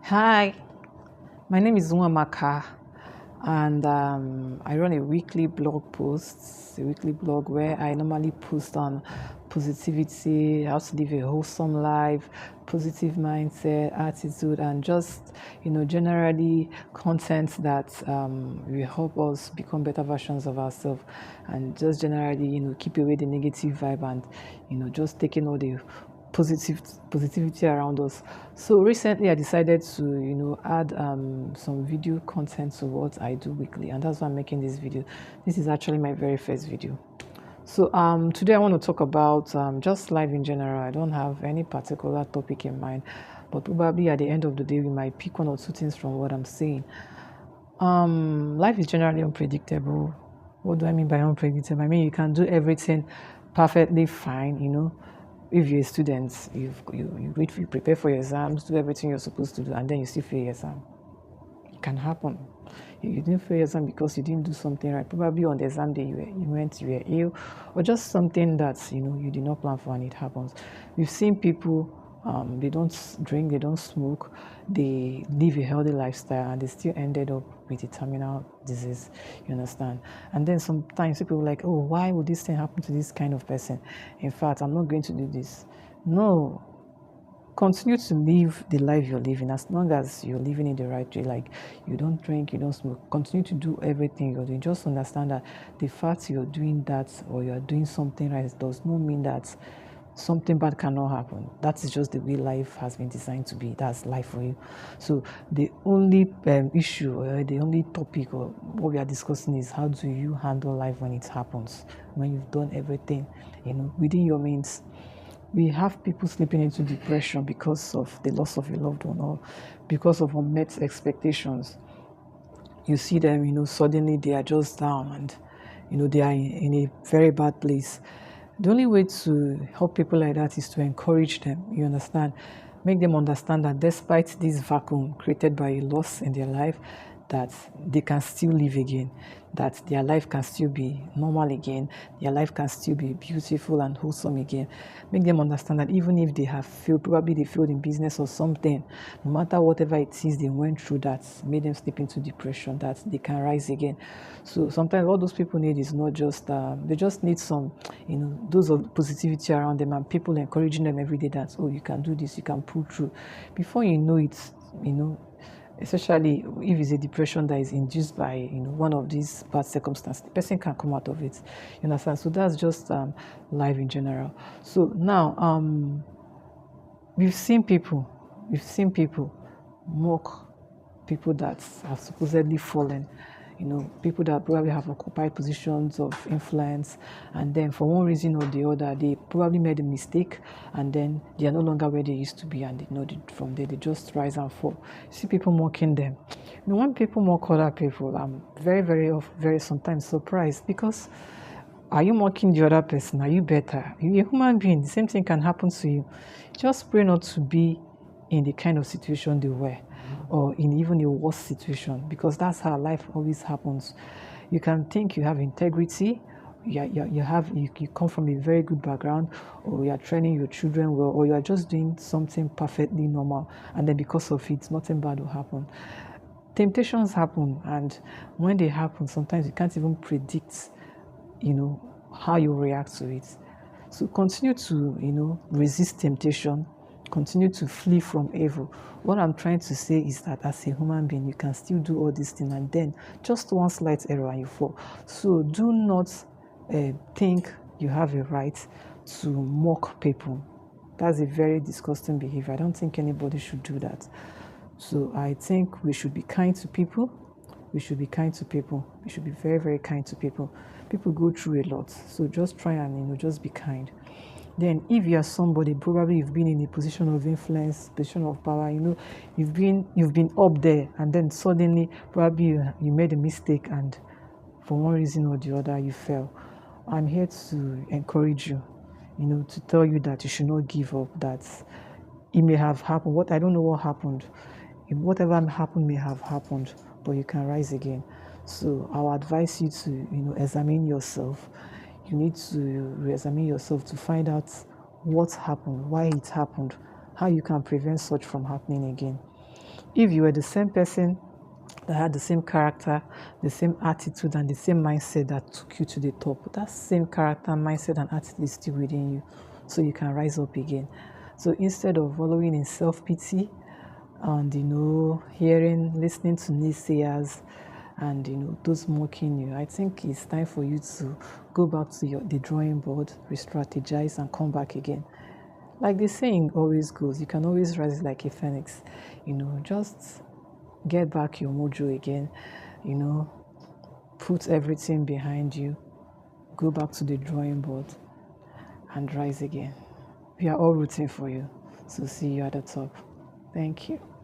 Hi, my name is Nwamaka, and I run a weekly blog where I normally post on positivity, how to live a wholesome life, positive mindset, attitude, and just generally content that will help us become better versions of ourselves, and just generally keep away the negative vibe and just taking all the positive positivity around us. So recently I decided to add some video content to what I do weekly, and that's why I'm making this video. This is actually my very first video. So today I want to talk about just life in general. I don't have any particular topic in mind, but probably at the end of the day we might pick one or two things from what I'm saying. Life is generally unpredictable. What do I mean by unpredictable? I mean you can do everything perfectly fine, if you're a student, you prepare for your exams, do everything you're supposed to do, and then you still fail your exam. It can happen. You didn't fail your exam because you didn't do something right. Probably on the exam day you were ill, or just something that you did not plan for, and it happens. We've seen people. They don't drink, they don't smoke, they live a healthy lifestyle, and they still ended up with a terminal disease. You understand? And then sometimes people are like, oh, why would this thing happen to this kind of person? In fact, I'm not going to do this. No, continue to live the life you're living as long as you're living in the right way. Like, you don't drink, you don't smoke, continue to do everything you're doing. Just understand that the fact you're doing that or you're doing something right does not mean that something bad cannot happen. That is just the way life has been designed to be. That's life for you. So the only issue or the only topic or what we are discussing is how do you handle life when it happens, when you've done everything within your means. We have people slipping into depression because of the loss of a loved one or because of unmet expectations. You see them, suddenly they are just down, and they are in a very bad place. The only way to help people like that is to encourage them, you understand? Make them understand that despite this vacuum created by a loss in their life, that they can still live again, that their life can still be normal again, their life can still be beautiful and wholesome again. Make them understand that even if they have failed, probably they failed in business or something, no matter whatever it is they went through that made them slip into depression, that they can rise again. So sometimes what those people need is not just, they just need some, dose of positivity around them, and people encouraging them every day that, oh, you can do this, you can pull through. Before you know it, especially if it's a depression that is induced by one of these bad circumstances, the person can come out of it. You understand? So that's just life in general. So now we've seen people mock people that have supposedly fallen, people that probably have occupied positions of influence, and then for one reason or the other, they probably made a mistake, and then they are no longer where they used to be, and from there they just rise and fall. You see people mocking them. When people mock other people, I'm very sometimes surprised, because are you mocking the other person? Are you better? You're a human being. The same thing can happen to you. Just pray not to be in the kind of situation they were, or in even a worse situation, because that's how life always happens. You can think you have integrity, you come from a very good background, or you are training your children well, or you are just doing something perfectly normal, and then because of it, nothing bad will happen. Temptations happen, and when they happen, sometimes you can't even predict how you react to it. So continue to resist temptation, continue to flee from evil. What I'm trying to say is that as a human being, you can still do all these things, and then just one slight error and you fall. So do not think you have a right to mock people. That's a very disgusting behavior. I don't think anybody should do that. So I think we should be kind to people. We should be kind to people. We should be very kind to people. People go through a lot, so just try and just be kind. Then if you are somebody, probably you've been in a position of influence, position of power, you've been up there, and then suddenly probably you made a mistake, and for one reason or the other you fell. I'm here to encourage you, to tell you that you should not give up, that it may have happened. I don't know what happened. Whatever happened may have happened, but you can rise again. So I'll advise you to examine yourself. You need to re-examine yourself to find out what happened, why it happened, how you can prevent such from happening again. if you were the same person that had the same character, the same attitude, and the same mindset that took you to the top, that same character, mindset, and attitude is still within you, so you can rise up again. So instead of wallowing in self-pity and listening to naysayers and those mocking you, I think it's time for you to go back to the drawing board, re-strategize, and come back again. Like the saying always goes, you can always rise like a phoenix. Just get back your mojo again. Put everything behind you, go back to the drawing board, and rise again. We are all rooting for you. So see you at the top. Thank you.